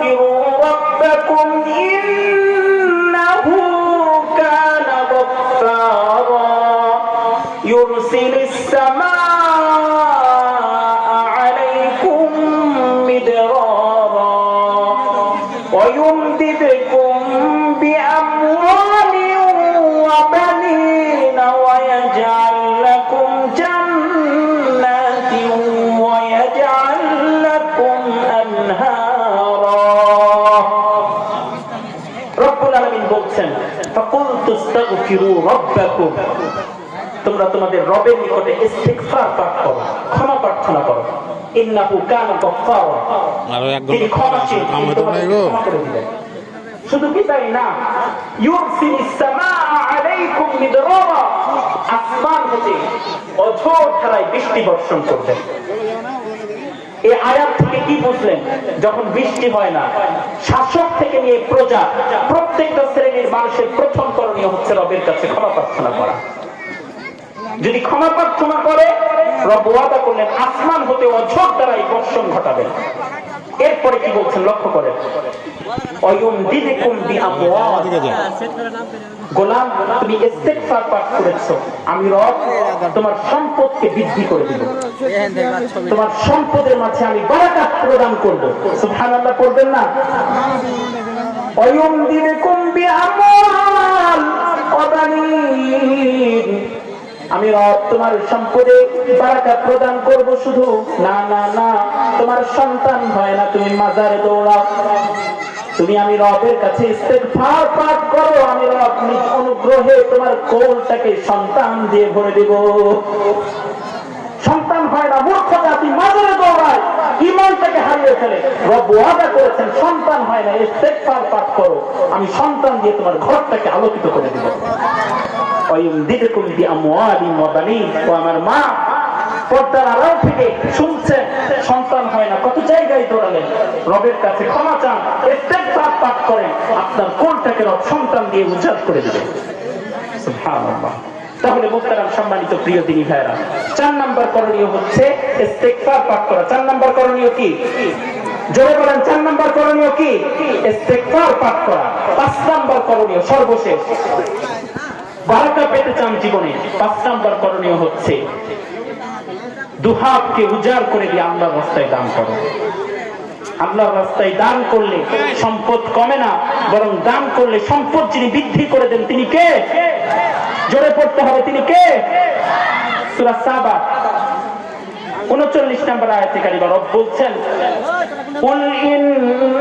تستغفروا ربكم إنه كان غفارا يرسل السماء عليكم مدرارا ويمددكم بأموال وبنين ويجعل لكم جنات ويجعل لكم أنهارا رب العالمين বলছেন فقلت استغفروا ربكم তোমরা তোমাদের রবের নিকটে ইস্তিগফার পাঠ করো, ক্ষমা প্রার্থনা করো। ইন্নাহু কানা গফফারা, তিনি ক্ষমাশীল, তিনি তোমাদের ক্ষমা করে দিবেন। শুধু কি তাই না, ইউরসিলিস সামাআ আলাইকুম মিদরারা, আসমান হতে অঝোর ধারায় বৃষ্টি বর্ষণ করবেন। এই আয়াত থেকে কি বুঝলেন? যখন বৃষ্টি হয় না, শাসক থেকে নিয়ে প্রজা প্রত্যেকটা শ্রেণীর মানুষের প্রথম করণীয় হচ্ছে রবের কাছে ক্ষমা প্রার্থনা করা। যদি ক্ষমা প্রার্থনা করে, রব ওয়াদা করলেন আসমান হতে অঝোর দ্বারাই বর্ষণ ঘটাবেন। এরপরে কি বলছেন লক্ষ্য করেন, গোলাম তুমি ইস্তিগফার পাঠ করেছো, আমি রব তোমার সম্পদকে বৃদ্ধি করে দিব, তোমার সম্পদের মাঝে আমি বারাকাত প্রদান করব। সুবহানাল্লাহ পড়বেন না? ওয়ায়ুমদিদকুম বিআমওয়াল ওয়া বানিন, আমি রব তোমার সম্পদে বারাকাত প্রদান করব। শুধু না না না, তোমার সন্তান হয় না, তুমি মাজারে দৌড়াও। তুমি আমি রবের কাছে ইস্তিগফার পাঠ করো, আমি রব নিজ অনুগ্রহে তোমার কোলটাকে সন্তান দিয়ে ভরে দেব। সন্তান হয় না, মূর্খ জাতি মাজারে দৌড়ায়, ঈমানটাকে হারিয়ে ফেলে। রব ওয়াদা করেছেন সন্তান হয় না, ইস্তিগফার পাঠ করো, আমি সন্তান দিয়ে তোমার ঘরটাকে আলোকিত করে দেব। আমার মা পর্দার আড়াল থেকে শুনছেন সন্তান হয় না, কত জায়গায় দৌড়ালেন, রবের কাছে ক্ষমা চান, ইস্তিগফার পাঠ করেন, আপনার কোনটাকে রব সন্তান দিয়ে উজ্জ্বল করে দিবেন। সুবহানাল্লাহ। তাহলে মুহতারাম সম্মানিত প্রিয় দিনী ভাইরা, 4 নম্বর করণীয় হচ্ছে ইস্তিগফার পাঠ করা। 4 নম্বর করণীয় কি? জোরে বলেন, 4 নম্বর করণীয় কি? ইস্তিগফার পাঠ করা। 5 নম্বর করণীয়, সর্বশেষ, বারাকা পেতে চান জীবনে, 5 নম্বর করণীয় হচ্ছে দুহাতকে উজাড় করে দিয়ে আল্লাহর রাস্তায় দান করো। আল্লাহর রাস্তায় দান করলে সম্পদ কমে না, বরং দান করলে সম্পদ যিনি বৃদ্ধি করে দেন তিনি কে? জোরে পড়তে হবে, তিনি কে? সূরা সাবা 39 নম্বর আয়াতে কারিমা রব বলছেন, কুল ইন্না